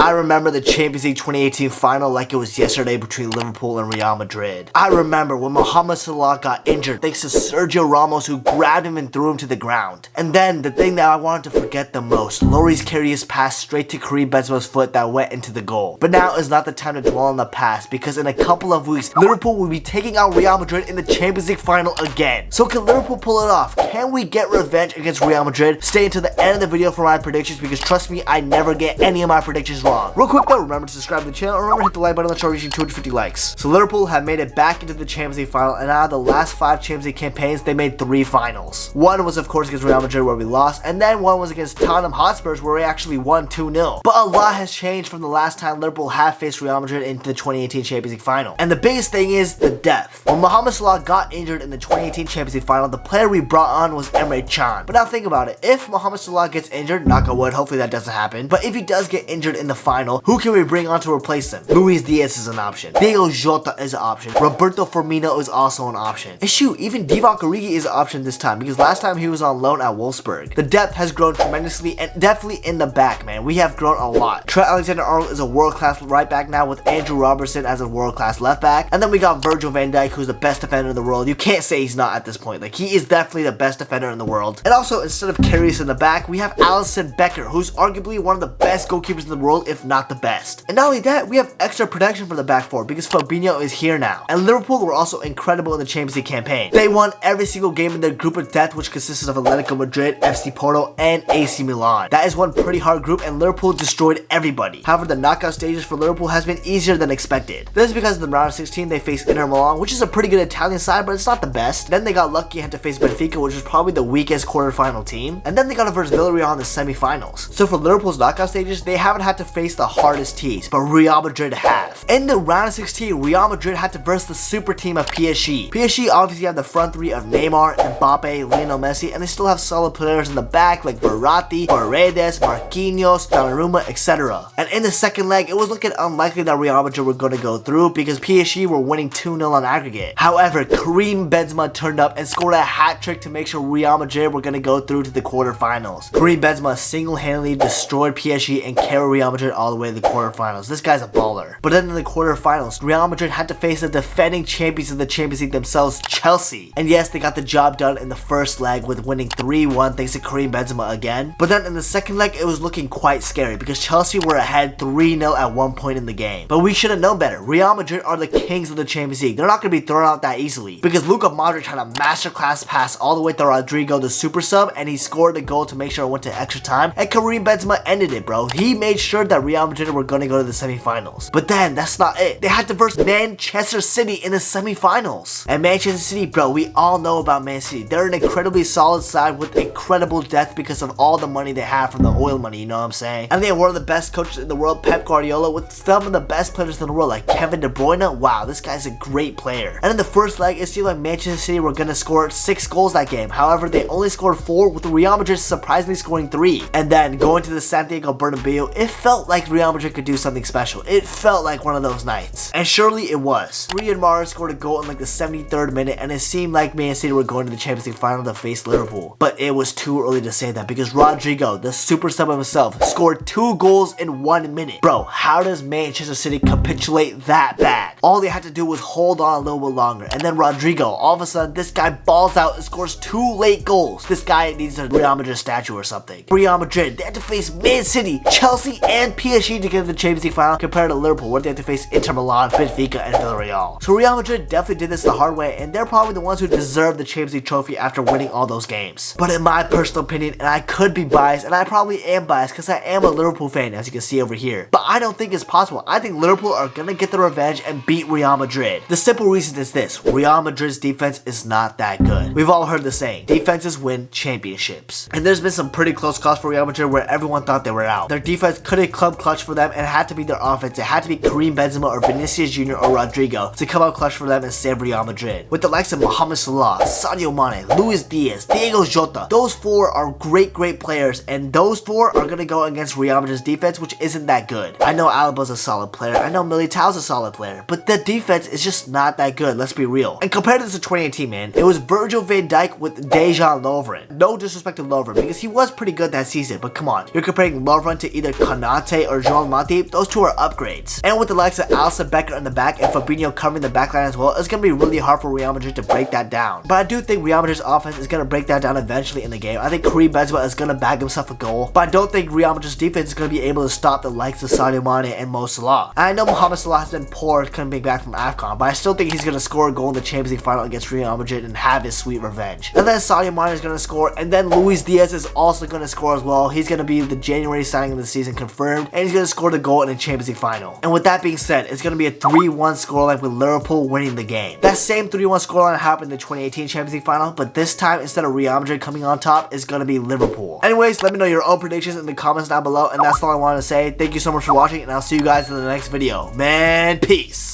I remember the Champions League 2018 final like it was yesterday between Liverpool and Real Madrid. I remember when Mohamed Salah got injured thanks to Sergio Ramos, who grabbed him and threw him to the ground. And then the thing that I wanted to forget the most, Lloris's careless pass straight to Karim Benzema's foot that went into the goal. But now is not the time to dwell on the past, because in a couple of weeks Liverpool will be taking out Real Madrid in the Champions League final again. So can Liverpool pull it off? Can we get revenge against Real Madrid? Stay until the end of the video for my predictions, because trust me, I never get any of my predictions wrong. Real quick though, remember to subscribe to the channel, and remember to hit the like button on the chart reaching 250 likes. So Liverpool have made it back into the Champions League final, and out of the last 5 Champions League campaigns, they made 3 finals. One was of course against Real Madrid where we lost, and then one was against Tottenham Hotspurs where we actually won 2-0. But a lot has changed from the last time Liverpool have faced Real Madrid into the 2018 Champions League final. And the biggest thing is the depth. When Mohamed Salah got injured in the 2018 Champions League final, the player we brought on was Emre Can. But now think about it, if Mohamed Salah gets injured, knock on wood, hopefully that doesn't happen, but if he does get injured in the final, who can we bring on to replace him? Luis Diaz is an option. Diego Jota is an option. Roberto Firmino is also an option. And shoot, even Divock Origi is an option this time, because last time he was on loan at Wolfsburg. The depth has grown tremendously, and definitely in the back, man. We have grown a lot. Trent Alexander-Arnold is a world-class right back now, with Andrew Robertson as a world-class left back. And then we got Virgil van Dijk, who's the best defender in the world. You can't say he's not at this point. Like, he is definitely the best defender in the world. And also, instead of Karius in the back, we have Alisson Becker, who's arguably one of the best goalkeepers in the world, if not the best. And not only that, we have extra protection for the back four, because Fabinho is here now. And Liverpool were also incredible in the Champions League campaign. They won every single game in their group of death, which consisted of Atletico Madrid, FC Porto, and AC Milan. That is one pretty hard group, and Liverpool destroyed everybody. However, the knockout stages for Liverpool has been easier than expected. This is because in the round of 16 they faced Inter Milan, which is a pretty good Italian side, but it's not the best. Then they got lucky and had to face Benfica, which was probably the weakest quarterfinal team. And then they got to versus Villarreal in the semifinals. So for Liverpool's knockout stages, they haven't had to face the hardest teams, but Real Madrid have. In the round of 16, Real Madrid had to versus the super team of PSG. PSG obviously have the front three of Neymar, Mbappe, Lionel Messi, and they still have solid players in the back like Verratti, Paredes, Marquinhos, Donnarumma, etc. And in the second leg, it was looking unlikely that Real Madrid were going to go through, because PSG were winning 2-0 on aggregate. However, Karim Benzema turned up and scored a hat trick to make sure Real Madrid were going to go through to the quarterfinals. Karim Benzema single-handedly destroyed PSG and carried Real Madrid all the way to the quarterfinals. This guy's a baller. But then in the quarterfinals, Real Madrid had to face the defending champions of the Champions League themselves, Chelsea. And yes, they got the job done in the first leg with winning 3-1 thanks to Karim Benzema again. But then in the second leg, it was looking quite scary, because Chelsea were ahead 3-0 at one point in the game. But we should have known better. Real Madrid are the kings of the Champions League. They're not going to be thrown out that easily, because Luka Modric had a masterclass pass all the way to Rodrigo, the super sub, and he scored the goal to make sure it went to extra time, and Karim Benzema ended it, bro. He made sure that Real Madrid were going to go to the semifinals. But then, that's not it. They had to verse Manchester City in the semifinals. And Manchester City, bro, we all know about Man City. They're an incredibly solid side with incredible depth because of all the money they have from the oil money, you know what I'm saying? And they have one of the best coaches in the world, Pep Guardiola, with some of the best players in the world, like Kevin De Bruyne. Wow, this guy's a great player. And in the first leg, it seemed like Manchester City were going to score 6 goals that game. However, they only scored 4, with Real Madrid surprisingly scoring 3. And then going to the Santiago Bernabeu, it felt like Real Madrid could do something special. It felt like one of those nights. And surely it was. Riyad Mahrez scored a goal in like the 73rd minute, and it seemed like Man City were going to the Champions League final to face Liverpool. But it was too early to say that, because Rodrigo, the super sub himself, scored 2 goals in 1 minute. Bro, how does Manchester City capitulate that bad? All they had to do was hold on a little bit longer, and then Rodrigo, all of a sudden, this guy balls out and scores 2 late goals. This guy needs a Real Madrid statue or something. Real Madrid, they had to face Man City, Chelsea, and PSG to get to the Champions League final, compared to Liverpool, where they had to face Inter Milan, Benfica, and Villarreal. So Real Madrid definitely did this the hard way, and they're probably the ones who deserve the Champions League trophy after winning all those games. But in my personal opinion, and I could be biased, and I probably am biased because I am a Liverpool fan, as you can see over here, but I don't think it's possible. I think Liverpool are gonna get the revenge and beat Real Madrid. The simple reason is this: Real Madrid's defense is not that good. We've all heard the saying, defenses win championships. And there's been some pretty close calls for Real Madrid where everyone thought they were out. Their defense couldn't club clutch for them, and it had to be their offense. It had to be Karim Benzema or Vinicius Jr. or Rodrigo to come out clutch for them and save Real Madrid. With the likes of Mohamed Salah, Sadio Mane, Luis Diaz, Diego Jota, those 4 are great players, and those 4 are gonna go against Real Madrid's defense, which isn't that good. I know Alba's a solid player, I know Militao's a solid player, but the defense is just not that good, let's be real. And compared to this to 2018, man, it was Virgil van Dijk with Dejan Lovren. No disrespect to Lovren, because he was pretty good that season, but come on, you're comparing Lovren to either Konate Kante or Joel Matip, those two are upgrades. And with the likes of Alisson Becker in the back and Fabinho covering the backline as well, it's going to be really hard for Real Madrid to break that down. But I do think Real Madrid's offense is going to break that down eventually in the game. I think Karim Benzema is going to bag himself a goal, but I don't think Real Madrid's defense is going to be able to stop the likes of Sadio Mane and Mo Salah. And I know Mohamed Salah has been poor coming back from AFCON, but I still think he's going to score a goal in the Champions League final against Real Madrid and have his sweet revenge. And then Sadio Mane is going to score, and then Luis Diaz is also going to score as well. He's going to be the January signing of the season confirmed, and he's going to score the goal in the Champions League final. And with that being said, it's going to be a 3-1 scoreline with Liverpool winning the game. That same 3-1 scoreline happened in the 2018 Champions League final, but this time instead of Real Madrid coming on top, it's going to be Liverpool. Anyways, let me know your own predictions in the comments down below, and that's all I wanted to say. Thank you so much for watching, and I'll see you guys in the next video. Man, peace.